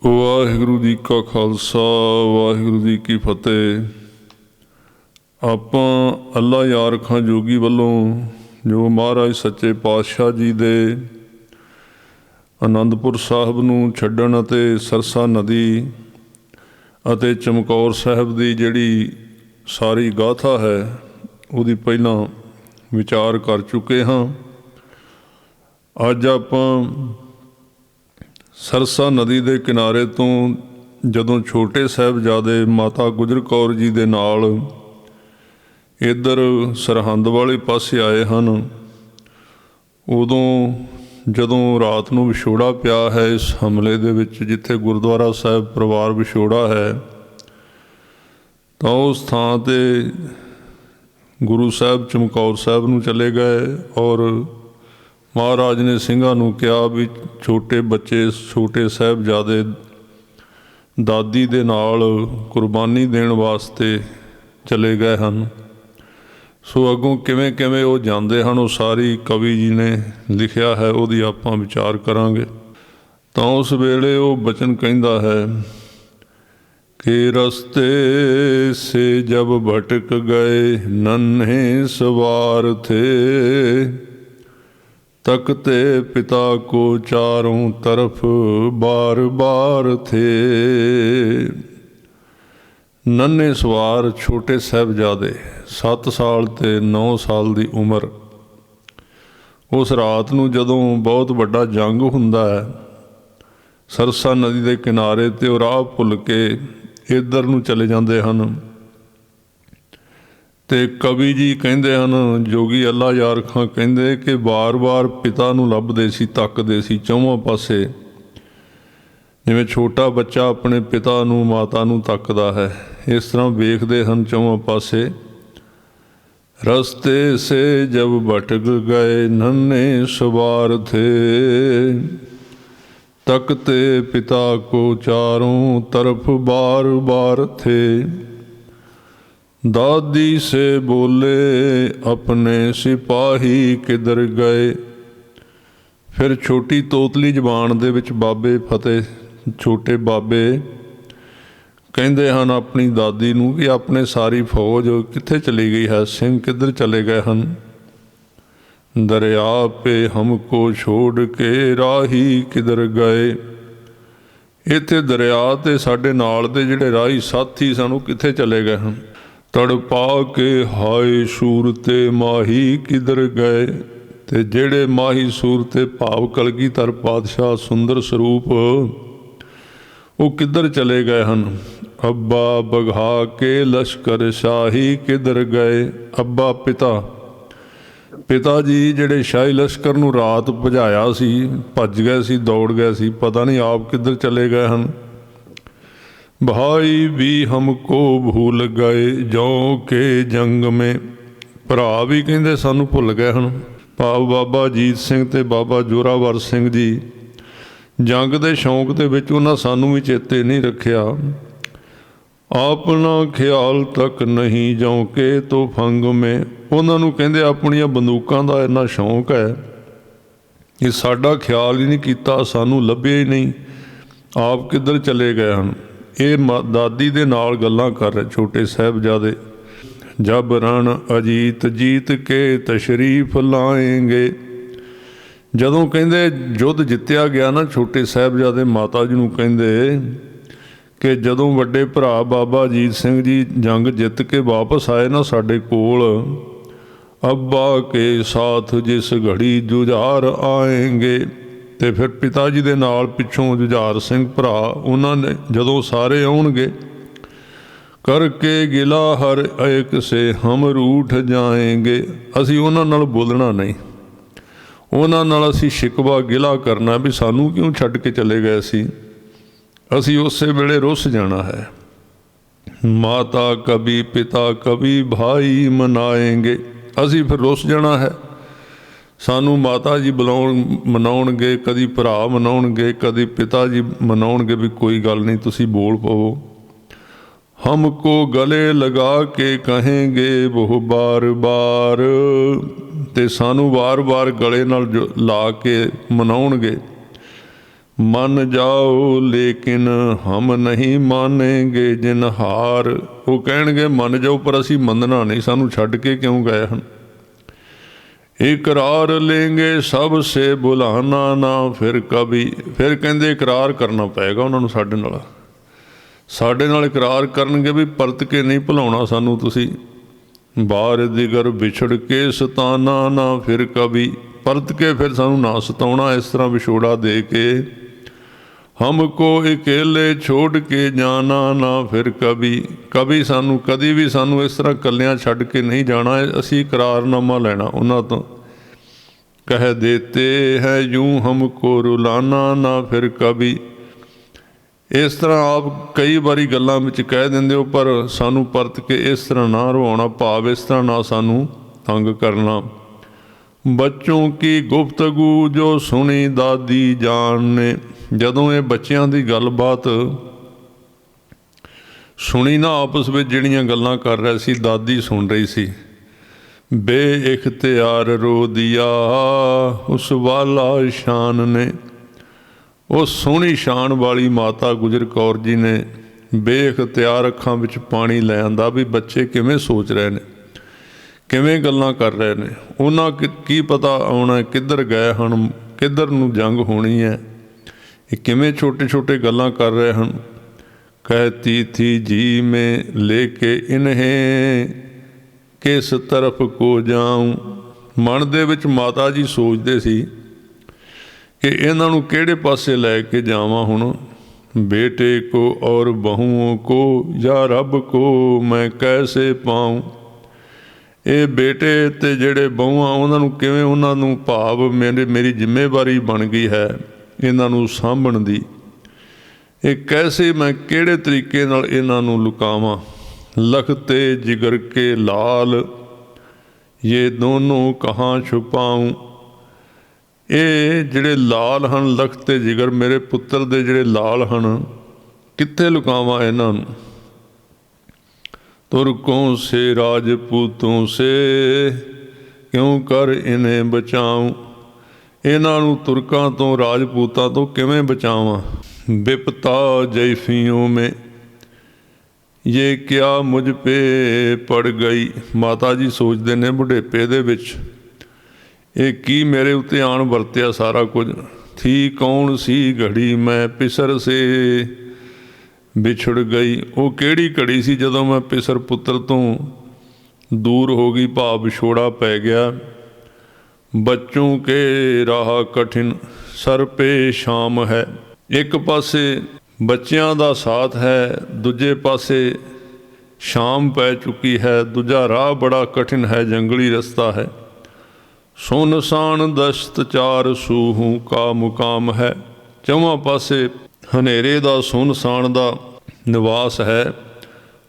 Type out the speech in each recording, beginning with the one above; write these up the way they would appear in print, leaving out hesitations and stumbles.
ਵਾਹਿਗੁਰੂ ਜੀ ਕਾ ਖਾਲਸਾ ਵਾਹਿਗੁਰੂ ਜੀ ਕੀ ਫਤਿਹ। ਆਪਾਂ ਅੱਲਾ ਯਾਰ ਖਾਂ ਜੋਗੀ ਵੱਲੋਂ ਜੋ ਮਹਾਰਾਜ ਸੱਚੇ ਪਾਤਸ਼ਾਹ ਜੀ ਦੇ ਆਨੰਦਪੁਰ ਸਾਹਿਬ ਨੂੰ ਛੱਡਣ ਅਤੇ ਸਰਸਾ ਨਦੀ ਅਤੇ ਚਮਕੌਰ ਸਾਹਿਬ ਦੀ ਜਿਹੜੀ ਸਾਰੀ ਗਾਥਾ ਹੈ ਉਹਦੀ ਪਹਿਲਾਂ ਵਿਚਾਰ ਕਰ ਚੁੱਕੇ ਹਾਂ। ਅੱਜ ਆਪਾਂ ਸਰਸਾ ਨਦੀ ਦੇ ਕਿਨਾਰੇ ਤੋਂ ਜਦੋਂ ਛੋਟੇ ਸਾਹਿਬਜ਼ਾਦੇ ਮਾਤਾ ਗੁਜਰ ਕੌਰ ਜੀ ਦੇ ਨਾਲ ਇੱਧਰ ਸਰਹੰਦ ਵਾਲੇ ਪਾਸੇ ਆਏ ਹਨ, ਉਦੋਂ ਜਦੋਂ ਰਾਤ ਨੂੰ ਵਿਛੋੜਾ ਪਿਆ ਹੈ ਇਸ ਹਮਲੇ ਦੇ ਵਿੱਚ, ਜਿੱਥੇ ਗੁਰਦੁਆਰਾ ਸਾਹਿਬ ਪਰਿਵਾਰ ਵਿਛੋੜਾ ਹੈ, ਤਾਂ ਉਸ ਥਾਂ 'ਤੇ ਗੁਰੂ ਸਾਹਿਬ ਚਮਕੌਰ ਸਾਹਿਬ ਨੂੰ ਚਲੇ ਗਏ ਔਰ ਮਹਾਰਾਜ ਨੇ ਸਿੰਘਾਂ ਨੂੰ ਕਿਹਾ ਵੀ ਛੋਟੇ ਬੱਚੇ ਛੋਟੇ ਸਾਹਿਬਜ਼ਾਦੇ ਦਾਦੀ ਦੇ ਨਾਲ ਕੁਰਬਾਨੀ ਦੇਣ ਵਾਸਤੇ ਚਲੇ ਗਏ ਹਨ। ਸੋ ਅੱਗੋਂ ਕਿਵੇਂ ਕਿਵੇਂ ਉਹ ਜਾਂਦੇ ਹਨ ਉਹ ਸਾਰੀ ਕਵੀ ਜੀ ਨੇ ਲਿਖਿਆ ਹੈ, ਉਹਦੀ ਆਪਾਂ ਵਿਚਾਰ ਕਰਾਂਗੇ। ਤਾਂ ਉਸ ਵੇਲੇ ਉਹ ਬਚਨ ਕਹਿੰਦਾ ਹੈ ਕਿ ਰਸਤੇ ਸੇ ਜਬ ਭਟਕ ਗਏ ਨन्हे सवार थे तकते पिता को चारों तरफ बार बार थे। नन्हे सवार छोटे साहिबजादे 7 साल ते 9 साल ਦੀ ਉਮਰ। ਉਸ ਰਾਤ ਨੂੰ ਜਦੋਂ ਬਹੁਤ ਵੱਡਾ ਜੰਗ ਹੁੰਦਾ ਹੈ, ਸਰਸਾ ਨਦੀ ਦੇ ਕਿਨਾਰੇ 'ਤੇ ਉਹ ਰਾਹ ਭੁੱਲ ਕੇ ਇੱਧਰ ਨੂੰ ਚਲੇ ਜਾਂਦੇ ਹਨ। ਅਤੇ ਕਵੀ ਜੀ ਕਹਿੰਦੇ ਹਨ, ਜੋਗੀ ਅੱਲਾ ਯਾਰ ਖਾਂ ਕਹਿੰਦੇ ਕਿ ਵਾਰ-ਵਾਰ ਪਿਤਾ ਨੂੰ ਲੱਭਦੇ ਸੀ, ਤੱਕਦੇ ਸੀ ਚੌਵਾਂ ਪਾਸੇ, ਜਿਵੇਂ ਛੋਟਾ ਬੱਚਾ ਆਪਣੇ ਪਿਤਾ ਨੂੰ ਮਾਤਾ ਨੂੰ ਤੱਕਦਾ ਹੈ, ਇਸ ਤਰ੍ਹਾਂ ਵੇਖਦੇ ਹਨ ਚੌਵਾਂ ਪਾਸੇ। ਰਸਤੇ ਸੇ ਜਬ ਭਟਕ ਗਏ ਨन्हे सवार थे तकते पिता को चारों तरफ बार बार थे। दादी से बोले अपने सिपाही किधर गए। फिर छोटी तोतली ਜ਼ਬਾਨ ਦੇ ਵਿੱਚ ਬਾਬੇ ਫਤਿਹ, ਛੋਟੇ ਬਾਬੇ ਕਹਿੰਦੇ ਹਨ ਆਪਣੀ ਦਾਦੀ ਨੂੰ ਕਿ ਆਪਣੇ ਸਾਰੀ ਫੌਜ ਕਿੱਥੇ ਚਲੀ ਗਈ ਹੈ, ਸਿੰਘ ਕਿੱਧਰ ਚਲੇ ਗਏ ਹਨ। ਦਰਿਆ ਪੇ ਹਮਕੋ ਛੋੜ ਕੇ ਰਾਹੀ ਕਿਧਰ ਗਏ। ਇੱਥੇ ਦਰਿਆ 'ਤੇ ਸਾਡੇ ਨਾਲ ਦੇ ਜਿਹੜੇ ਰਾਹੀ ਸਾਥੀ ਸਨ ਉਹ ਕਿੱਥੇ ਚਲੇ ਗਏ ਹਨ। ਤੜਪਾ ਕੇ ਹਾਏ ਸੂਰਤੇ ਮਾਹੀ ਕਿਧਰ ਗਏ। ਅਤੇ ਜਿਹੜੇ ਮਾਹੀ ਸੂਰਤੇ ਭਾਵ ਕਲਗੀਧਰ ਪਾਤਸ਼ਾਹ ਸੁੰਦਰ ਸਰੂਪ ਉਹ ਕਿੱਧਰ ਚਲੇ ਗਏ ਹਨ। ਅੱਬਾ ਬਘਾ ਕੇ ਲਸ਼ਕਰ ਸ਼ਾਹੀ ਕਿਧਰ ਗਏ। ਅੱਬਾ ਪਿਤਾ ਜੀ ਜਿਹੜੇ ਸ਼ਾਹੀ ਲਸ਼ਕਰ ਨੂੰ ਰਾਤ ਭਜਾਇਆ ਸੀ, ਭੱਜ ਗਏ ਸੀ, ਦੌੜ ਗਏ ਸੀ, ਪਤਾ ਨਹੀਂ ਆਪ ਕਿੱਧਰ ਚਲੇ ਗਏ ਹਨ। ਭਾਈ ਵੀ ਹਮਕੋ ਭੁੱਲ ਗਏ ਜੋ ਕਿ ਜੰਗ ਮੇ। ਭਰਾ ਵੀ ਕਹਿੰਦੇ ਸਾਨੂੰ ਭੁੱਲ ਗਏ ਹਨ। ਭਾਵ ਬਾਬਾ ਅਜੀਤ ਸਿੰਘ ਅਤੇ ਬਾਬਾ ਜ਼ੋਰਾਵਰ ਸਿੰਘ ਜੀ ਜੰਗ ਦੇ ਸ਼ੌਂਕ ਦੇ ਵਿੱਚ ਉਹਨਾਂ ਸਾਨੂੰ ਵੀ ਚੇਤੇ ਨਹੀਂ ਰੱਖਿਆ। ਆਪਣਾ ਖਿਆਲ ਤੱਕ ਨਹੀਂ ਜਿਉਂ ਕਿ ਤੁਫੰਗ ਮੇ। ਉਹਨਾਂ ਨੂੰ ਕਹਿੰਦੇ ਆਪਣੀਆਂ ਬੰਦੂਕਾਂ ਦਾ ਇੰਨਾ ਸ਼ੌਂਕ ਹੈ ਕਿ ਸਾਡਾ ਖਿਆਲ ਹੀ ਨਹੀਂ ਕੀਤਾ, ਸਾਨੂੰ ਲੱਭਿਆ ਹੀ ਨਹੀਂ, ਆਪ ਕਿੱਧਰ ਚਲੇ ਗਏ ਹਨ। ਇਹ ਦਾਦੀ ਦੇ ਨਾਲ ਗੱਲਾਂ ਕਰ ਰਹੇ ਛੋਟੇ ਸਾਹਿਬਜ਼ਾਦੇ। ਜਬ ਰਣ ਅਜੀਤ ਜੀਤ ਕੇ ਤਸ਼ਰੀਫ ਲਾਏਂਗੇ। ਜਦੋਂ ਕਹਿੰਦੇ ਯੁੱਧ ਜਿੱਤਿਆ ਗਿਆ ਨਾ, ਛੋਟੇ ਸਾਹਿਬਜ਼ਾਦੇ ਮਾਤਾ ਜੀ ਨੂੰ ਕਹਿੰਦੇ ਕਿ ਜਦੋਂ ਵੱਡੇ ਭਰਾ ਬਾਬਾ ਅਜੀਤ ਸਿੰਘ ਜੀ ਜੰਗ ਜਿੱਤ ਕੇ ਵਾਪਸ ਆਏ ਨਾ ਸਾਡੇ ਕੋਲ, ਅੱਬਾ ਕੇ ਸਾਥ ਜਿਸ ਘੜੀ ਜੁਝਾਰ ਆਏਂਗੇ। ਅਤੇ ਫਿਰ ਪਿਤਾ ਜੀ ਦੇ ਨਾਲ ਪਿੱਛੋਂ ਜੁਝਾਰ ਸਿੰਘ ਭਰਾ, ਉਹਨਾਂ ਨੇ ਜਦੋਂ ਸਾਰੇ ਆਉਣਗੇ, ਕਰਕੇ ਗਿਲਾ ਹਰ ਇੱਕ ਸੇ ਹਮ ਰੂਠ ਜਾਏਂਗੇ। ਅਸੀਂ ਉਹਨਾਂ ਨਾਲ ਬੋਲਣਾ ਨਹੀਂ, ਉਹਨਾਂ ਨਾਲ ਅਸੀਂ ਸ਼ਿਕਵਾ ਗਿਲਾ ਕਰਨਾ ਵੀ ਸਾਨੂੰ ਕਿਉਂ ਛੱਡ ਕੇ ਚਲੇ ਗਏ ਸੀ, ਅਸੀਂ ਉਸੇ ਵੇਲੇ ਰੁੱਸ ਜਾਣਾ ਹੈ। ਮਾਤਾ ਕਭੀ ਪਿਤਾ ਕਭੀ ਭਾਈ ਮਨਾਏਂਗੇ। ਅਸੀਂ ਫਿਰ ਰੁੱਸ ਜਾਣਾ ਹੈ, ਸਾਨੂੰ ਮਾਤਾ ਜੀ ਮਨਾਉਣਗੇ, ਕਦੀ ਭਰਾ ਮਨਾਉਣਗੇ, ਕਦੀ ਪਿਤਾ ਜੀ ਮਨਾਉਣਗੇ ਵੀ ਕੋਈ ਗੱਲ ਨਹੀਂ ਤੁਸੀਂ ਬੋਲ ਪਵੋ। ਹਮਕੋ ਗਲੇ ਲਗਾ ਕੇ ਕਹੇਂਗੇ ਉਹ ਬਾਰ ਬਾਰ। ਅਤੇ ਸਾਨੂੰ ਵਾਰ ਵਾਰ ਗਲੇ ਨਾਲ ਲਾ ਕੇ ਮਨਾਉਣਗੇ मन जाओ लेकिन हम नहीं मानेंगे जिन हार। वो कहणगे मन जाओ पर असी मनना नहीं, सानू छड्ड के क्यों गए हैं। इकरार लेंगे सब से बुलाना ना फिर कभी। फिर कहते इकरार करना पेगा उन्होंने साडे नाल इकरार करनगे भी परत के नहीं भुलाउणा सानू तुसी। बार दिगर विछड़ के सताना ना फिर कभी। परत के फिर सानू ना सताउणा इस तरह विछोड़ा दे के। हमको अकेले छोड़ के जाना ना फिर कभी। कभी सानू कभी भी सानू इस तरह कलियां छड्ड के नहीं जाना। असी करारनामा लैना उन्हां तों। कह देते हैं यूं हमको रुलाना ना फिर कभी। इस तरह आप कई बारी गल्लां विच कह दिंदे हो पर सानू परत के इस तरह ना रवाउणा, भाव इस तरह ना सानू तंग करना। बच्चों की गुफ्तगू जो सुनी दादी जान ने। जदों ये बच्चों की गलबात सुनी ना आपस में जिहड़ियां गल्लां कर रहे सी, दादी सुन रही सी। बे इख्तियार रो दिया उस वाला शान ने। उस सोहनी शान वाली माता गुजर कौर जी ने बेइख्तियार अखां विच पानी लै आंदा भी बच्चे किवें सोच रहे ने, किवें गल्लां कर रहे ने। उन्हां की पता आउणा किधर गए हन, किधर नूं जंग होनी है, ये किवें छोटे छोटे गल्लां कर रहे हैं। कहती थी जी में लेके इन्हें किस तरफ को जाऊं। मन दे विच माता जी सोचते सी कि इन्हां नूं किहड़े पासे लैके जावां हुण। बेटे को और बहुओं को या रब को मैं कैसे पाऊं। ये बेटे ते जिहड़े बहुआं उन्हां नूं किवें उन्हां नूं भाव मेरी जिम्मेवारी बन गई है इन्हां नूं सांभण दी। ये कैसे मैं किहड़े तरीके नाल इन्हां नूं लुकावां। लखते जिगर के लाल ये दोनों कहाँ छुपाऊं। ये जिहड़े लाल हन लखते जिगर मेरे पुत्र दे जिहड़े लाल हन कित्थे लुकावां इन्हां नूं। तुर्कों से राजपूतों से क्यों कर इन्हें बचाऊं। इन्हां नूं तुर्कां तो राजपूतां तो किवें बचावां। विपता जैफियों में ये क्या मुझ पे पड़ गई। माता जी सोचते ने बुढ़ेपे दे विच ये की मेरे उत्ते आण वरत्या सारा कुछ। थी कौन सी घड़ी मैं पिसर से बिछड़ गई। वो केड़ी घड़ी सी जदों मैं पिसर पुत्र तो दूर हो गई, भाव विछोड़ा पै गया। बच्चों के राह कठिन सर पे शाम है। एक पासे बच्चों का साथ है, दूजे पासे शाम पै चुकी है। दूजा राह बड़ा कठिन है, जंगली रस्ता है। सुनसान दश्त चार सूहों का मुकाम है। चौवां पासे हनेरे दा सुनसान दा निवास है।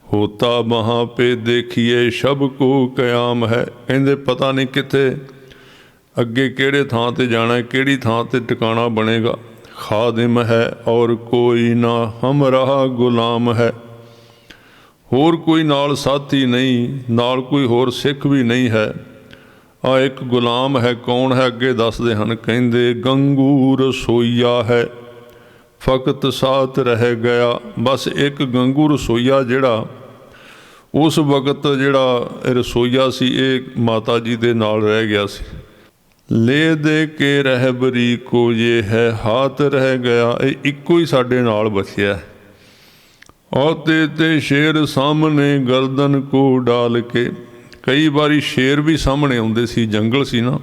होता वहाँ पे देखिए शब को कयाम है। कहते पता नहीं कित्थे अगे किहड़े थां ते जाना है, किहड़ी थां ते टिकाणा बनेगा। खादिम है और कोई ना हम रहा गुलाम है। होर कोई नाल साथी नहीं, नाल कोई होर सिख भी नहीं है। आ एक गुलाम है। कौन है अगे दसदे हन, कहंदे गंगू रसोईया है फकत साथ रह गया। बस एक गंगू रसोईया जिहड़ा उस वक्त जिहड़ा रसोईया सी ये माता जी दे नाल रह गया सी। ले दे के रहबरी को ये है हाथ रह गया। ये इक्को ही साडे नाल बचिया है। औते ते शेर सामने गर्दन को डाल के। कई बारी शेर भी सामने आउंदे सी, जंगल सी ना,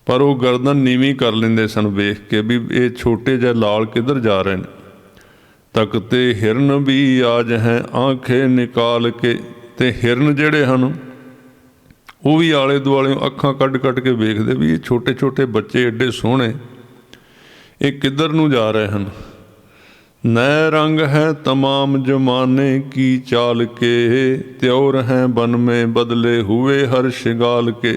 पर वो गर्दन नीवीं कर लेंदे सन वेख के भी ये छोटे जे लाल किधर जा रहे हैं। तकते हिरन भी आज हैं आंखें निकाल के। ते हिरन जिहड़े हन वो भी आले दुआले अखां कढ़ कढ़ के वेखदे भी ये छोटे छोटे बच्चे एडे सोहणे ये किधर नूं जा रहे हैं। नए रंग हैं तमाम जमाने की चाल के। त्योर हैं बन में बदले हुए हर शिगाल के।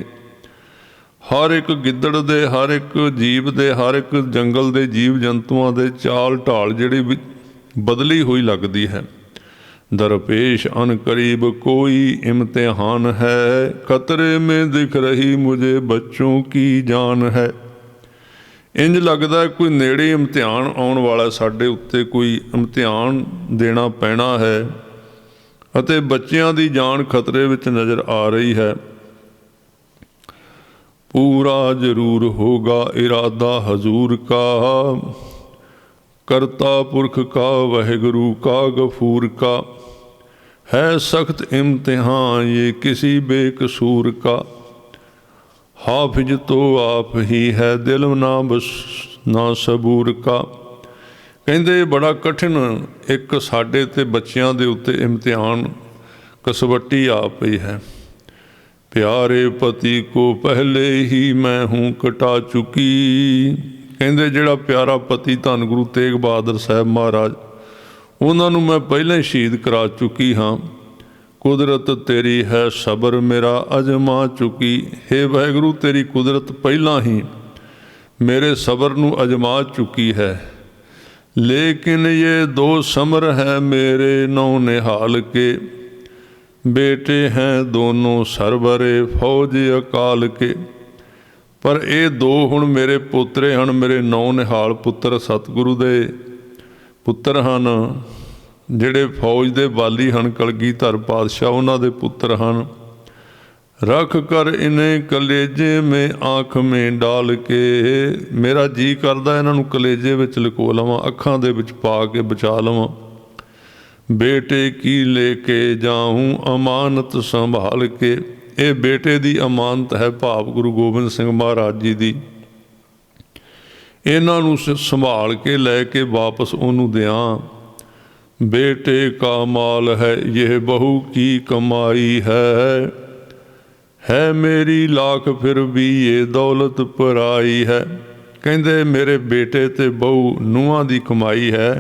हर एक गिद्दड़ दे, हर एक जीव दे, हर एक जंगल दे जीव जंतुओं दे चाल ढाल जिहड़ी बदली हुई लगती है। दरपेश अन करीब कोई इम्तिहान है। खतरे में दिख रही मुझे बच्चों की जान है। ਇੰਜ ਲੱਗਦਾ ਕੋਈ ਨੇੜੇ ਇਮਤਿਹਾਨ ਆਉਣ ਵਾਲਾ, ਸਾਡੇ ਉੱਤੇ ਕੋਈ ਇਮਤਿਹਾਨ ਦੇਣਾ ਪੈਣਾ ਹੈ ਅਤੇ ਬੱਚਿਆਂ ਦੀ ਜਾਨ ਖਤਰੇ ਵਿੱਚ ਨਜ਼ਰ ਆ ਰਹੀ ਹੈ। पूरा जरूर होगा इरादा हजूर का, करता पुरख का वाहिगुरु का गफूर का, है सख्त इम्तिहान ये किसी बेकसूर का, हाफिज तो आप ही है दिल ना बस ना सबूर का। कहते बड़ा कठिन एक साडे ते बच्चियां दे उत्ते इम्तिहान कसवट्टी आ पई है। प्यारे पति को पहले ही मैं हूँ कटा चुकी। कहते जिहड़ा प्यारा पति धन गुरु तेग बहादुर साहब महाराज, उन्होंने मैं पहले शहीद करा चुकी हाँ। कुदरत तेरी है सबर मेरा अजमा चुकी। हे वाहिगुरु तेरी कुदरत पहला ही मेरे सबर नूं अजमा चुकी है। लेकिन ये दो समर है मेरे नौ निहाल के, बेटे हैं दोनों सरवरे फौज अकाल के। पर ये दो हुण मेरे पोतरे हैं, मेरे नौ निहाल पुत्र सतगुरु दे पुत्र हैं, जिहड़े फौज दे बाली हैं, कलगीधर पातशाह उन्हां दे पुत्र हैं। रख कर इन्हें कलेजे में आँख में डाल के, मेरा जी करदा इन्हां नूं कलेजे विच लुको लवां, अखां दे विच पा के बचा लवां। बेटे की लेके जाऊँ अमानत संभाल के, ये बेटे दी अमानत है भाव गुरु गोबिंद सिंह महाराज जी दी। इन्हां नूं संभाल के लैके वापस उन्होंने दियाँ। बेटे का माल है यह बहू की कमाई है मेरी लाख फिर भी ये दौलत पराई है। कहते मेरे बेटे ते बहू नूहां दी कमाई है,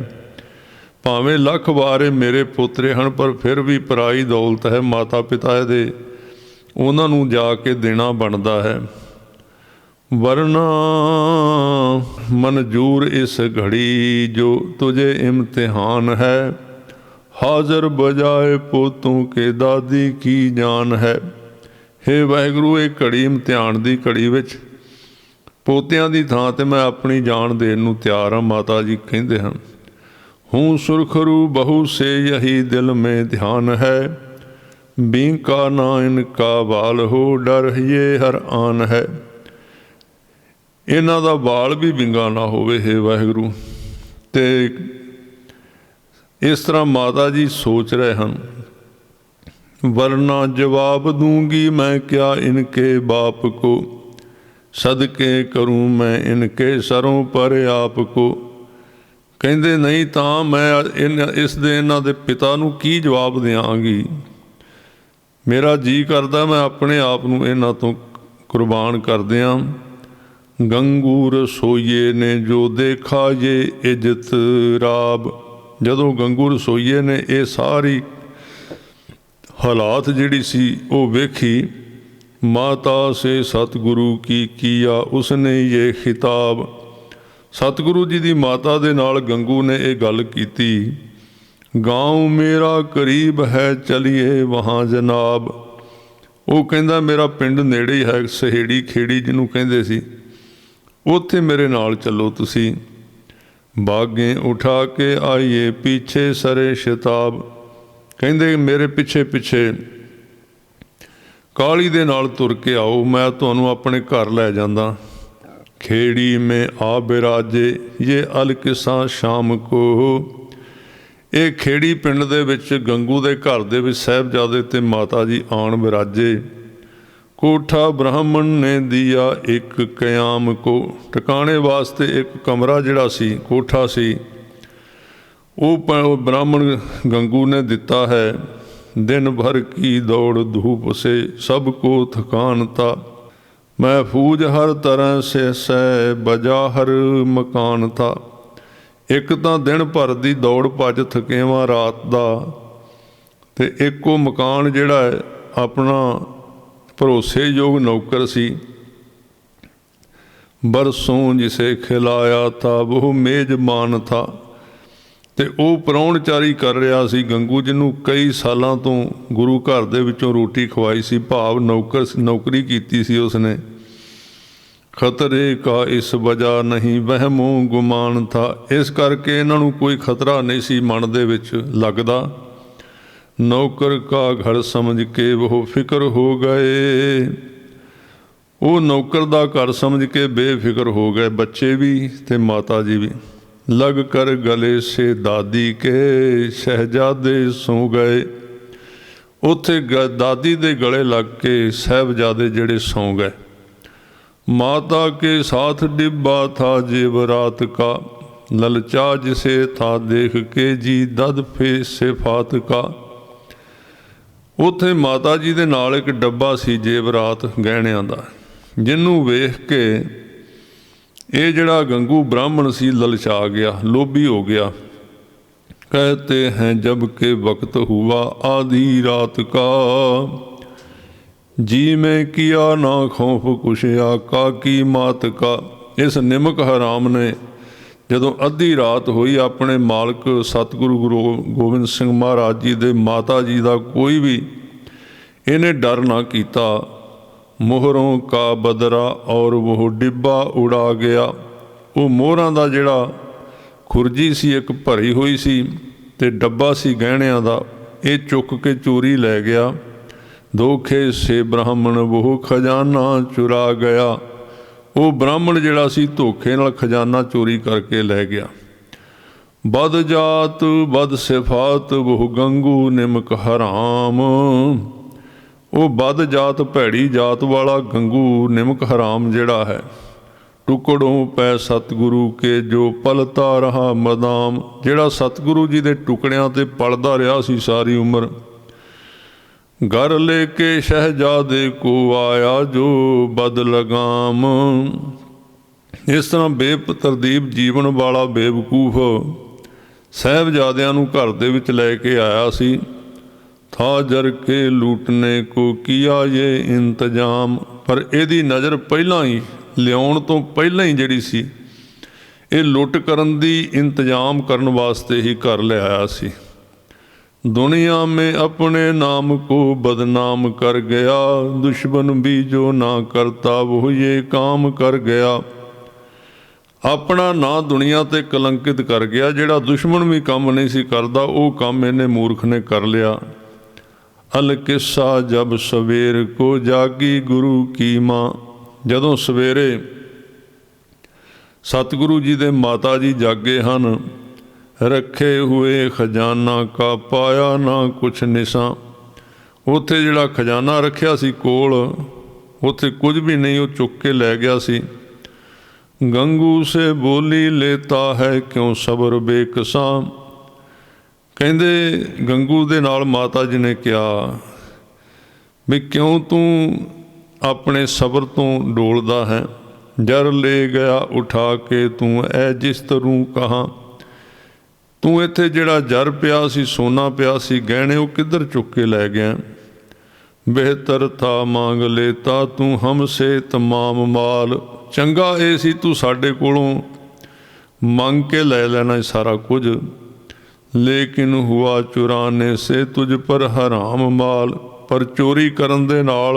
भावें लख वारे मेरे पोतरे हैं, पर फिर भी पराई दौलत है माता पिता दे, उन्होंने जाके देना बनता है। वरना मंजूर इस घड़ी जो तुझे इम्तिहान है, हाजर बजाए पोतों के दादी की जान है। हे वाहिगुरु ये घड़ी इम्तिहान की घड़ी विच पोतियां दी थां ते मैं अपनी जान देन नूं तैयार हाँ। माता जी कहते हैं हूँ सुरखरू बहू से यही दिल में ध्यान है, बीका ना इनका बाल हो डर ये हर आन है। इन्हां दा बाल भी बिंगा ना होवे हे वाहिगुरु। ते इस तरह माता जी सोच रहे हैं। वरना जवाब दूंगी मैं क्या इनके बाप को, सदके करूँ मैं इनके सरों पर आप को। कहते नहीं तो मैं इस दे इन्हां दे पिता नूं की जवाब देंगी। मेरा जी करदा मैं अपने आप नूं इन्हां तों कुर्बान कर दियां। गंगू रसोईए ने जो देखा ये इज्जत राब, जदों गंगू रसोईए ने ये सारी हालात जिहड़ी सी वो वेखी। माता से सतगुरु की किया उसने ये खिताब, सतगुरु जी की माता दे नाल गंगू ने यह गल की। गाँव मेरा करीब है चलिए वहाँ जनाब। वो कहता मेरा पिंड नेड़े ही है, सहेड़ी खेड़ी जिन्हों कहते सी, उत्थे मेरे नाल चलो तुसी। बागें उठा के आइए पीछे सरे शताब। कहते मेरे पिछे पिछे काली दे नाल तुर के आओ, मैं तुहानूं अपने घर लै जांदा। खेड़ी में आ बिराजे ये अलकिसा शाम को, ये खेड़ी पिंड दे विच गंगू दे घर दे विच साहिबजादे ते माता जी आण बिराजे। कोठा ब्राह्मण ने दिया एक कयाम को, ठिकाने वास्ते एक कमरा जिहड़ा सी कोठा सी वो ब्राह्मण गंगू ने दिता है। दिन भर की दौड़ धूप से सबको थकान था, महफूज हर तरह से सह बजा हर मकान था। एक तो दिन भर की दौड़ भज थकेवा रात का, ते एक वो मकान जिहड़ा है अपना भरोसेयोग नौकर सी। बरसों जिसे खिलाया था वो मेजबान था, ते वो प्राहुणचारी कर रहा सी गंगू, जिन्हों कई सालों तो गुरु घर दे विचों रोटी खवाई सी, भाव नौकरी कीती सी उसने। खतरे का इस वजह नहीं वहमों गुमान था। इस करके इन्हां नूं कोई खतरा नहीं सी मन दे विच लगदा। नौकर का घर समझ के वो फिक्र हो गए। वो नौकर दा घर समझ के बेफिक्र हो गए, बच्चे भी ते माता जी भी। लग कर गले से दादी के शहजादे सो गए। उत्थे दादी दे गले लग के साहबजादे जिहड़े सौ गए। माता के साथ डिब्बा था जेवरात का, ललचा जिसे था देख के जी दद फे सिफात का। उत्थे माता जी दे नाल एक डब्बा सी जेवरात गहणियां दा, जिन्नू वेख के ये जड़ा गंगू ब्राह्मण सी ललचा गया, लोभी हो गया। कहते हैं जब के वक्त हुआ आधी रात का, जी में किया ना खौफ कुछ आका की मात का। इस निमक हराम ने जदों अद्धी रात हुई अपने मालक सतगुरु गुरु गोबिंद सिंह महाराज जी दे माता जी का कोई भी इन्हें डर ना किया। मोहरों का बदरा और वो डिब्बा उड़ा गया। वो मोहरां दा जिहड़ा खुरजी सी एक भरी हुई सी ते डब्बा सी गहणियां दा, ये चुक के चोरी लै गया। धोखे से ब्राह्मण वो खजाना चुरा गया। वो ब्राह्मण जिहड़ा सी धोखे नाल खजाना चोरी करके लै गया। बद जात बद सिफात वो गंगू निमक हराम। वो बद जात भैड़ी जात वाला गंगू निमक हराम जिहड़ा है, टुकड़ों पै सतगुरु के जो पलता रहा मदाम। जिहड़ा सतगुरु जी दे टुकड़ियां ते पलदा रहा सी सारी उम्र। घर लेके शहजादे को आया जो बद लगाम। इस तरह बेतरतीब जीवन वाला बेवकूफ साहबजादियां नूं घर दे विच लैके आया सी। था जर के लूटने को किया ये इंतजाम। पर इहदी नज़र पहलां ही लियाउण तो पहलां ही जिहड़ी सी ये लुट करन दी इंतजाम करन वास्ते ही घर ले आया सी। दुनिया में अपने नाम को बदनाम कर गया, दुश्मन भी जो ना करता वो ये काम कर गया। अपना ना दुनिया ते कलंकित कर गया। जिहड़ा दुश्मन भी काम नहीं सी करदा वो काम इन्हें मूर्ख ने कर लिया। अल किस्सा जब सवेर को जागी गुरु की माँ। जदों सवेरे सतगुरु जी दे माता जी जागे हन, रखे हुए खजाना का पाया ना कुछ निशा। उत्थे जिहड़ा खजाना रखिया सी कोल, उत्थे कुछ भी नहीं, वो चुक के लै गया सी। गंगू से बोली लेता है क्यों सबर बेकसा। कहंदे गंगू दे नाल माता जी ने कहा भी क्यों तू अपने सबर तो डोलदा है। जर ले गया उठा के तू ऐ जिस तरू कहा। तू इत्थे जिहड़ा जर पिया सी, सोना पिया सी, गहने वो किधर चुक के लै गया। बेहतर था मांग लेता तू हमसे तमाम माल। चंगा ये सी तू साडे कोलों मंग के लै लेना सारा कुछ। लेकिन हुआ चुराने से तुझ पर हराम माल। पर चोरी करन दे नाल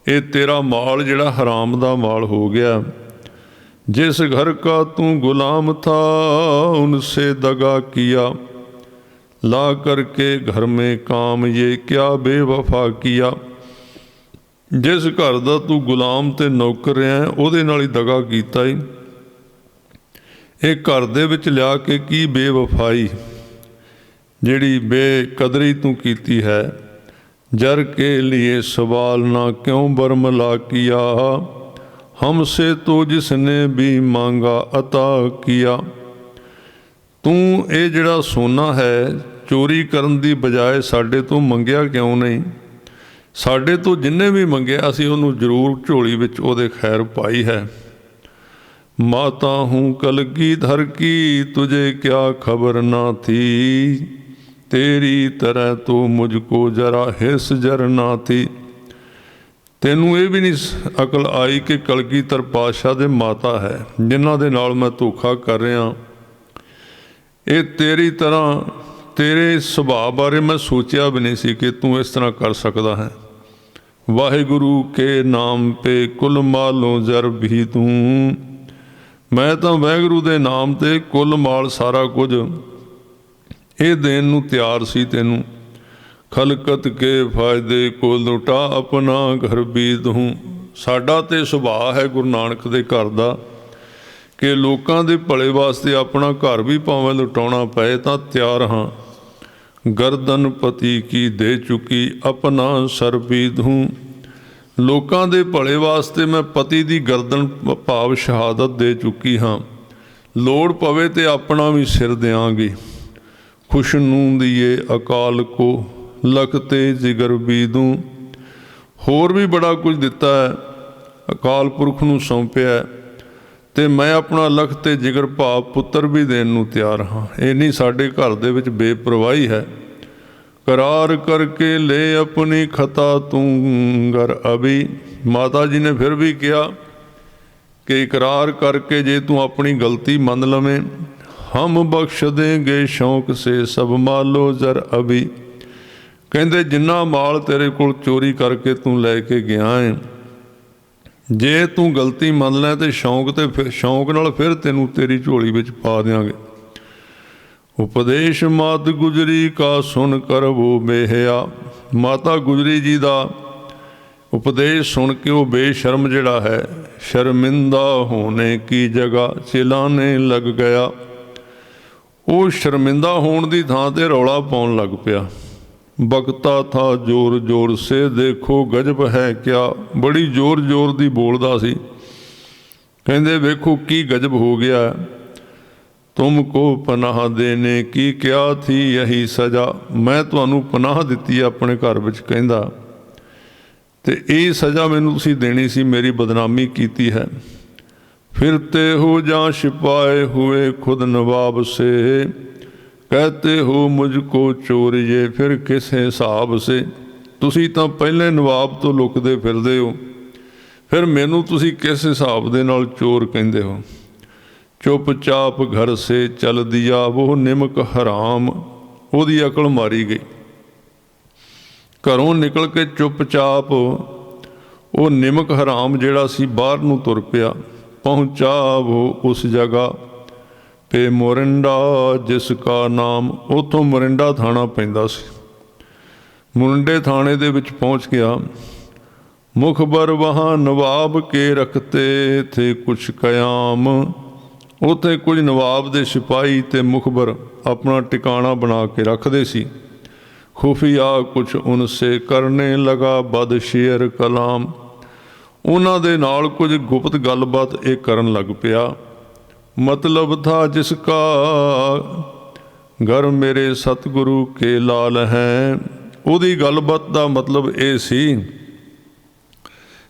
ये तेरा माल जिहड़ा हराम दा माल हो गया। जिस घर का तू गुलाम था उनसे दगा किया। ला करके घर में काम ये क्या बेवफा किया। जिस घर दा तू गुलाम ते नौकर है उहदे नाल ही दगा कीता ही। एक घर दे विच लिया के की बेवफाई जिहड़ी बेकदरी तू कीती है। जर के लिए सवाल ना क्यों बरमला किया। हमसे तो जिसने भी मांगा अता किया। तू ये जिहड़ा सोना है चोरी करन दी बजाय साडे तो मंगिया क्यों नहीं। साडे तो जिन्ने भी मंगिया असीं उहनूं जरूर झोली विच उहदे खैर पाई है। माता हूँ कलगीधर की तुझे क्या खबर ना थी। तेरी तरह तो मुझको जरा हिस जर ना थी। तैनूं ये भी नहीं अकल आई कि कलगीधर पातशाह दे माता है जिन्हां दे नाल मैं धोखा कर रहा। ये तेरी तरह तेरे सुभाव बारे मैं सोचिया भी नहीं सी कि तू इस तरह कर सकदा है। वाहिगुरु के नाम पे कुल मालों जर भी तूं। मैं तो वाहिगुरु दे नाम ते कुल माल सारा कुछ ये देन नूं तैयार सी तैनूं। खलकत के फायदे को लुटा अपना घर भी दूं। साडा ते सुभाਅ है गुरु नानक दे घर दा कि लोकां दे भले वास्ते अपना घर भी भावें लुटाउणा पए तां तैयार हाँ। गर्दन पति की दे चुकी अपना सर भी दूं। लोकां दे भले वास्ते मैं पति दी गर्दन भाव शहादत दे चुकी हाँ। लोड़ पवे ते अपना भी सिर देंगे। खुश नूं दिए अकाल को लखते जिगर भी दूं। होर भी बड़ा कुछ दिता है, अकाल पुरख नूं सौंपिया है, ते मैं अपना लख ते जिगर भाव पुत्र भी देन नूं तैयार हाँ। इन्नी साडे घर दे विच बेपरवाही है। करार करके ले अपनी खता तूं घर अभी। माता जी ने फिर भी कहा कि इकरार करके जे तू अपनी गलती मन लवें, हम बख्श देंगे शौक से सब मालो जर अभी। कहते जिन्ना माल तेरे कोल चोरी करके तू लैके गया है, जे तू गलती मन लै तो शौक ते फिर शौक नाल फिर तेनू तेरी झोली विच पा देंगे। उपदेश मात गुजरी का सुन कर वो बेहया। माता गुजरी जी का उपदेश सुन के वो बेशर्म जिहड़ा है शर्मिंदा होने की जगह चिल्लाने लग गया। वो शर्मिंदा होने की थां ते रौला पाउण लग पिया। बकता था जोर जोर से देखो गजब है क्या। बड़ी जोर जोर दी बोलदा सी। कहंदे वेखो की गजब हो गया। तुमको पनाह देने की क्या थी यही सजा। मैं तुहानू पनाह दिती अपने घर विच कहंदा ते यही सज़ा मैनू तुसीं देनी सी, मेरी बदनामी कीती है। फिरते हो जा छिपाए हुए खुद नवाब से, कहते हो मुझको चोर ये फिर किस हिसाब से। तुसी तो पहले नवाब तो लुकदे फिरदे हो, फिर मैनू तुसी किस हिसाब दे नाल चोर कहंदे हो। चुपचाप घर से चल दिया वो निमक हराम। ओदी अकल मारी गई। घरों निकल के चुपचाप वो निमक हराम जिहड़ा सी बाहर नूं तुर पिया। पहुँचा वो उस जगह पे मोरिंडा जिसका नाम। उतों मोरिंडा थाना पैंदा सी। मोरिंडे थाने दे विच पहुँच गया। मुखबर वहाँ नवाब के रखते थे कुछ कयाम। उत्थे कुछ नवाब दे सिपाही ते मुखबर अपना टिकाणा बना के रखते सी। खुफिया कुछ उनसे करने लगा बदशेर कलाम। उन्हां दे नाल कुछ गुप्त गलबात ये करन लग पिया। मतलब था जिसका घर मेरे सतगुरु के लाल हैं। उहदी गलबात का मतलब ये सी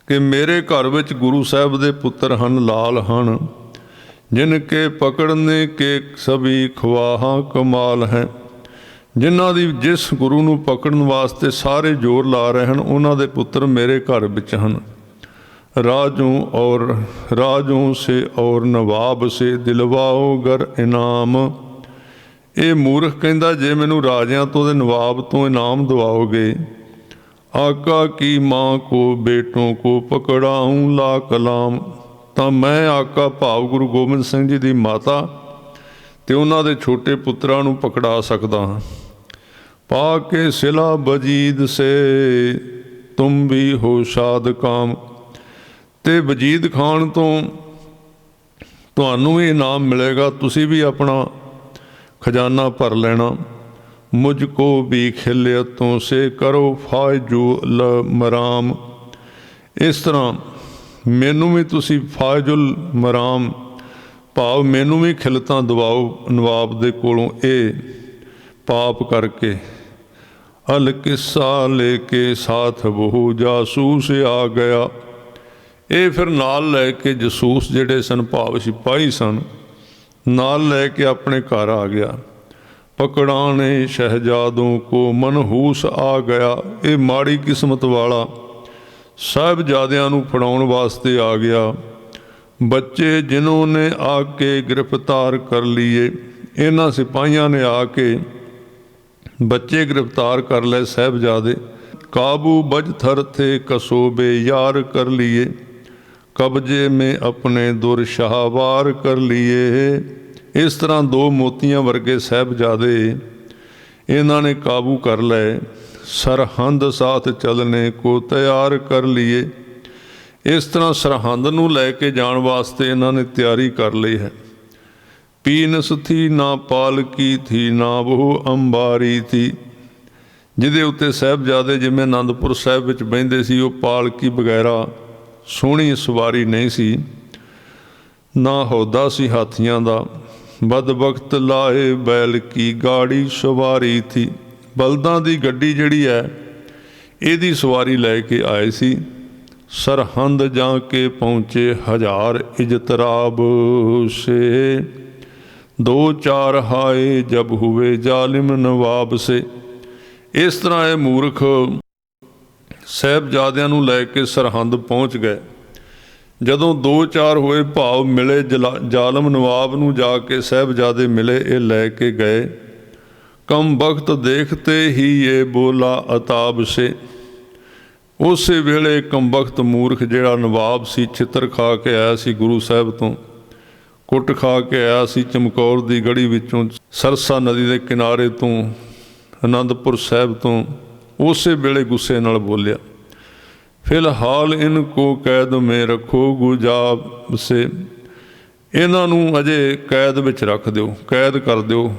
कि मेरे घर विच गुरु साहब दे पुत्र हन, लाल हन, जिनके पकड़ने के सभी ख्वाहां कमाल हैं। जिन्हां दी जिस गुरु नूं पकड़न वास्ते सारे जोर ला रहे हैं, उन्हां दे पुत्र मेरे घर विच हन। राजों से और नवाब से दिलवाओ गर इनाम। ये मूर्ख कहंदा जे मैनू राजियां तो ते नवाब तो इनाम दवाओगे, आका की माँ को बेटों को पकड़ाऊँ ला कलाम। तो मैं आका भाव गुरु गोबिंद सिंह जी की माता ते उन्हां दे छोटे पुत्रां नूं पकड़ा सकदा हाँ। पा के सिला बजीद से तुम भी हो शाद काम। ते वजीद खान तो तुहानू भी इनाम मिलेगा, तुसी भी अपना खजाना भर लेना। मुझको भी खिलियतों से करो फायजुल मराम। इस तरह मैनू भी तुसी फायजुल मराम भाव मैनू भी खिलतां दवाओ नवाब दे कोलों ये पाप करके। अल किस्सा लेके साथ वो जासूस आ गया। ये फिर नाल लैके जसूस जिहड़े सन भाव सिपाही सन नाल लैके अपने घर आ गया। पकड़ाने शहजादों को मनहूस आ गया। ये माड़ी किस्मत वाला साहिबजादियां नूं फड़ाउण वास्ते आ गया। बच्चे जिन्होंने आके गिरफ्तार कर लिए। इन्हां सिपाहियां ने आके बच्चे गिरफ्तार कर ले साहिबजादे। काबू बज थर थे कसोबे यार कर लिए, कब्जे में अपने दुर शाहवार कर लिए। इस तरह दो मोतियां वर्गे साहबजादे इन्हां ने काबू कर लए, सरहंद साथ चलने को तैयार कर लिए। इस तरह सरहंद नूं लैके जाण वास्ते इन्हां ने तैयारी कर लई है। पीनस थी ना पालकी थी ना वो अंबारी थी, ਜਿਹਦੇ ਉੱਤੇ ਸਾਹਿਬਜ਼ਾਦੇ ਜਿਵੇਂ ਆਨੰਦਪੁਰ ਸਾਹਿਬ ਵਿੱਚ ਬਹਿੰਦੇ ਸੀ ਉਹ ਪਾਲਕੀ ਵਗੈਰਾ ਸੋਹਣੀ ਸਵਾਰੀ ਨਹੀਂ ਸੀ, ਨਾ ਹੌਦਾ ਸੀ ਹਾਥੀਆਂ ਦਾ। ਬਦ ਵਕਤ ਲਾਏ ਬੈਲ ਕੀ ਗਾੜੀ ਸਵਾਰੀ ਥੀ, ਬਲਦਾਂ ਦੀ ਗੱਡੀ ਜਿਹੜੀ ਹੈ ਇਹਦੀ ਸਵਾਰੀ ਲੈ ਕੇ ਆਏ ਸੀ। ਸਰਹੰਦ ਜਾ ਕੇ ਪਹੁੰਚੇ ਹਜ਼ਾਰ ਇਜਤਰਾਬ ਸੇ, ਦੋ ਚਾਰ ਹਾਏ ਜਬ ਹੁਏ ਜ਼ਾਲਿਮ ਨਵਾਬ ਸੇ। ਇਸ ਤਰ੍ਹਾਂ ਇਹ ਮੂਰਖ ਸਾਹਿਬਜ਼ਾਦਿਆਂ ਨੂੰ ਲੈ ਕੇ ਸਰਹੰਦ ਪਹੁੰਚ ਗਏ। ਜਦੋਂ ਦੋ ਚਾਰ ਹੋਏ ਭਾਵ ਮਿਲੇ ਜ਼ਾਲਮ ਨਵਾਬ ਨੂੰ, ਜਾ ਕੇ ਸਾਹਿਬਜ਼ਾਦੇ ਮਿਲੇ, ਇਹ ਲੈ ਕੇ ਗਏ। ਕਮ ਬਖਤ ਦੇਖਤੇ ਹੀ ਇਹ ਬੋਲਾ ਅਤਾਬ ਸੇ, ਉਸੇ ਵੇਲੇ ਕਮਬਖਤ ਮੂਰਖ ਜਿਹੜਾ ਨਵਾਬ ਸੀ, ਛਿੱਤਰ ਖਾ ਕੇ ਆਇਆ ਸੀ ਗੁਰੂ ਸਾਹਿਬ ਤੋਂ, ਕੁੱਟ ਖਾ ਕੇ ਆਇਆ ਸੀ ਚਮਕੌਰ ਦੀ ਗੜੀ ਵਿੱਚੋਂ, ਸਰਸਾ ਨਦੀ ਦੇ ਕਿਨਾਰੇ ਤੋਂ, ਆਨੰਦਪੁਰ ਸਾਹਿਬ ਤੋਂ, ਉਸੇ ਵੇਲੇ ਗੁੱਸੇ ਨਾਲ ਬੋਲਿਆ, ਫਿਲਹਾਲ ਇਨ ਕੋ ਕੈਦ ਮੇ ਰੱਖੋ ਗੁਜਾਬ ਸੇ, ਇਹਨਾਂ ਨੂੰ ਅਜੇ ਕੈਦ ਵਿੱਚ ਰੱਖ ਦਿਓ, ਕੈਦ ਕਰ ਦਿਓ।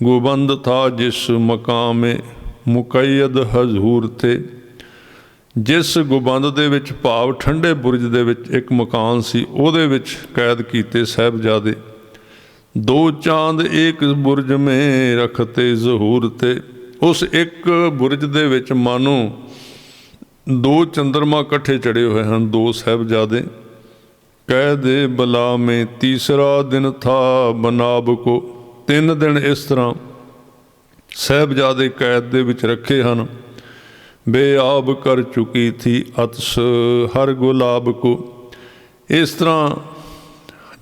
ਗੋਬੰਦ ਥਾ ਜਿਸ ਮਕਾਮੇ ਮੁਕੱਯਦ ਹਜ਼ੂਰ ਤੇ, ਜਿਸ ਗੋਬੰਦ ਦੇ ਵਿੱਚ ਭਾਵ ਠੰਡੇ ਬੁਰਜ ਦੇ ਵਿੱਚ ਇੱਕ ਮਕਾਨ ਸੀ, ਉਹਦੇ ਵਿੱਚ ਕੈਦ ਕੀਤੇ ਸਾਹਿਬਜ਼ਾਦੇ। ਦੋ ਚਾਂਦ ਇੱਕ ਬੁਰਜ ਮੇ ਰਖਤੇ ਜ਼ਹੂਰ ਤੇ, ਉਸ ਇੱਕ ਬੁਰਜ ਦੇ ਵਿੱਚ ਮਾਨੋ ਦੋ ਚੰਦਰਮਾ ਇਕੱਠੇ ਚੜੇ ਹੋਏ ਹਨ, ਦੋ ਸਾਹਿਬਜ਼ਾਦੇ। ਕੈਦੇ ਬਲਾ ਮੇ ਤੀਸਰਾ ਦਿਨ ਥਾ ਬਨਾਬ ਕੋ, 3 ਦਿਨ ਇਸ ਤਰ੍ਹਾਂ ਸਾਹਿਬਜ਼ਾਦੇ ਕੈਦ ਦੇ ਵਿੱਚ ਰੱਖੇ ਹਨ। ਬੇਆਬ ਕਰ ਚੁੱਕੀ ਥੀ ਅਤਸ ਹਰ ਗੁਲਾਬ ਕੋ, ਇਸ ਤਰ੍ਹਾਂ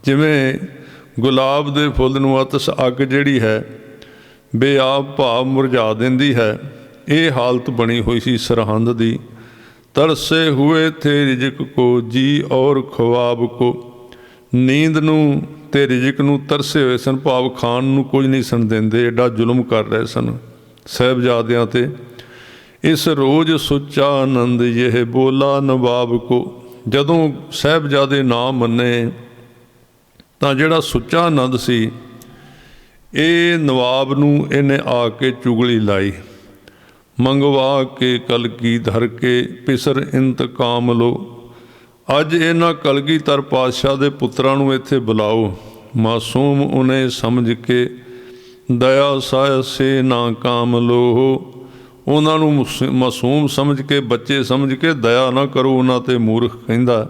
ਜਿਵੇਂ ਗੁਲਾਬ ਦੇ ਫੁੱਲ ਨੂੰ ਅਤਸ ਅੱਗ ਜਿਹੜੀ ਹੈ ਬੇਆਬ ਭਾਵ ਮੁਰਝਾ ਦਿੰਦੀ ਹੈ, ਇਹ ਹਾਲਤ ਬਣੀ ਹੋਈ ਸੀ ਸਰਹੰਦ ਦੀ। ਤਰਸੇ ਹੋਏ ਥੇ ਰਿਜਕ ਕੋ ਜੀ ਔਰ ਖਵਾਬ ਕੋ, ਨੀਂਦ ਨੂੰ ਤੇ ਰਿਜਕ ਨੂੰ ਤਰਸੇ ਹੋਏ ਸਨ, ਭਾਵ ਖਾਣ ਨੂੰ ਕੁਝ ਨਹੀਂ ਸਨ ਦਿੰਦੇ, ਐਡਾ ਜ਼ੁਲਮ ਕਰ ਰਹੇ ਸਨ ਸਾਹਿਬਜ਼ਾਦਿਆਂ 'ਤੇ। ਇਸ ਰੋਜ਼ ਸੁੱਚਾ ਆਨੰਦ ਇਹ ਬੋਲਾ ਨਵਾਬ ਕੋ, ਜਦੋਂ ਸਾਹਿਬਜ਼ਾਦੇ ਨਾ ਮੰਨੇ ਤਾਂ ਜਿਹੜਾ ਸੁੱਚਾ ਆਨੰਦ ਸੀ ਇਹ ਨਵਾਬ ਨੂੰ ਇਹਨੇ ਆ ਕੇ ਚੁਗਲੀ ਲਾਈ। ਮੰਗਵਾ ਕੇ ਕਲਗੀ ਧਰ ਕੇ ਪਿਸਰ ਇੰਤਕਾਮ ਲੋ, ਅੱਜ ਇਹਨਾਂ ਕਲਗੀਧਰ ਪਾਤਸ਼ਾਹ ਦੇ ਪੁੱਤਰਾਂ ਨੂੰ ਇੱਥੇ ਬੁਲਾਓ। ਮਾਸੂਮ ਉਹਨੇ ਸਮਝ ਕੇ ਦਇਆ ਸਾਇ ਸੇ ਨਾ ਕਾਮ ਲੋ, ਉਹਨਾਂ ਨੂੰ ਮਾਸੂਮ ਸਮਝ ਕੇ, ਬੱਚੇ ਸਮਝ ਕੇ ਦਇਆ ਨਾ ਕਰੋ ਉਹਨਾਂ 'ਤੇ। ਮੂਰਖ ਕਹਿੰਦਾ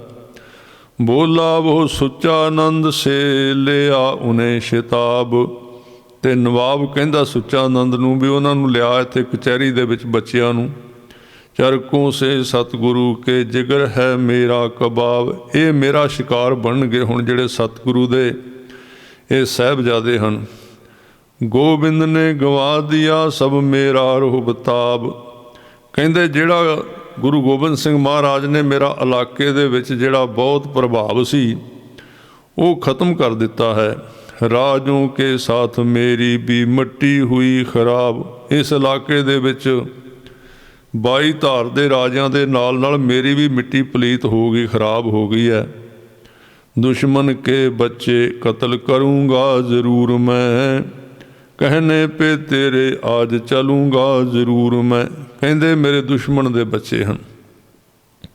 ਬੋਲਾ ਉਹ ਸੁੱਚਾ ਆਨੰਦ ਸੇ ਲਿਆ ਉਹਨੇ ਸ਼ਿਤਾਬ, ਅਤੇ ਨਵਾਬ ਕਹਿੰਦਾ ਸੁੱਚਾ ਆਨੰਦ ਨੂੰ ਵੀ ਉਹਨਾਂ ਨੂੰ ਲਿਆ ਇੱਥੇ ਕਚਹਿਰੀ ਦੇ ਵਿੱਚ ਬੱਚਿਆਂ ਨੂੰ। ਚਰਕੋਂ ਸੇ ਸਤਿਗੁਰੂ ਕੇ ਜਿਗਰ ਹੈ ਮੇਰਾ ਕਬਾਬ, ਇਹ ਮੇਰਾ ਸ਼ਿਕਾਰ ਬਣਨਗੇ ਹੁਣ ਜਿਹੜੇ ਸਤਿਗੁਰੂ ਦੇ ਇਹ ਸਾਹਿਬਜ਼ਾਦੇ ਹਨ। ਗੋਬਿੰਦ ਨੇ ਗਵਾ ਦਿਆ ਸਭ ਮੇਰਾ ਰੋਹਬਤਾਬ, ਕਹਿੰਦੇ ਜਿਹੜਾ ਗੁਰੂ ਗੋਬਿੰਦ ਸਿੰਘ ਮਹਾਰਾਜ ਨੇ ਮੇਰਾ ਇਲਾਕੇ ਦੇ ਵਿੱਚ ਜਿਹੜਾ ਬਹੁਤ ਪ੍ਰਭਾਵ ਸੀ ਉਹ ਖਤਮ ਕਰ ਦਿੱਤਾ ਹੈ। ਰਾਜੋਂ ਕੇ ਸਾਥ ਮੇਰੀ ਵੀ ਮੱਟੀ ਹੋਈ ਖਰਾਬ, ਇਸ ਇਲਾਕੇ ਦੇ ਵਿੱਚ 22 ਧਾਰ ਦੇ ਰਾਜਿਆਂ ਦੇ ਨਾਲ ਨਾਲ ਮੇਰੀ ਵੀ ਮਿੱਟੀ ਪਲੀਤ ਹੋ ਗਈ, ਖਰਾਬ ਹੋ ਗਈ ਹੈ। ਦੁਸ਼ਮਨ ਕੇ ਬੱਚੇ ਕਤਲ ਕਰੂੰਗਾ ਜ਼ਰੂਰ ਮੈਂ, ਕਹਿਣੇ ਪੇ ਤੇਰੇ ਆਜ ਚਲੂੰਗਾ ਜ਼ਰੂਰ ਮੈਂ, ਕਹਿੰਦੇ ਮੇਰੇ ਦੁਸ਼ਮਣ ਦੇ ਬੱਚੇ ਹਨ,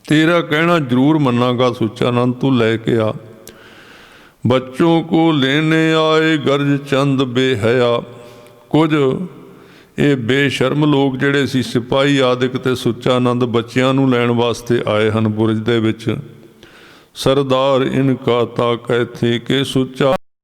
ਤੇਰਾ ਕਹਿਣਾ ਜ਼ਰੂਰ ਮੰਨਾਂਗਾ ਸੁੱਚਾ ਆਨੰਦ, ਤੂੰ ਲੈ ਕੇ ਆ। ਬੱਚੋਂ ਕੋ ਲੈਣੇ ਆਏ ਗਰਜ ਚੰਦ ਬੇਹਯਾ, ਕੁਝ ਇਹ ਬੇਸ਼ਰਮ ਲੋਕ ਜਿਹੜੇ ਸੀ ਸਿਪਾਹੀ ਆਦਿਕ ਤੇ ਸੁੱਚਾ ਆਨੰਦ ਬੱਚਿਆਂ ਨੂੰ ਲੈਣ ਵਾਸਤੇ ਆਏ ਹਨ ਬੁਰਜ ਦੇ ਵਿੱਚ। ਸਰਦਾਰ ਇਨਕਾ ਤਾ ਕਹਤੇ ਕਿ ਸੁੱਚਾ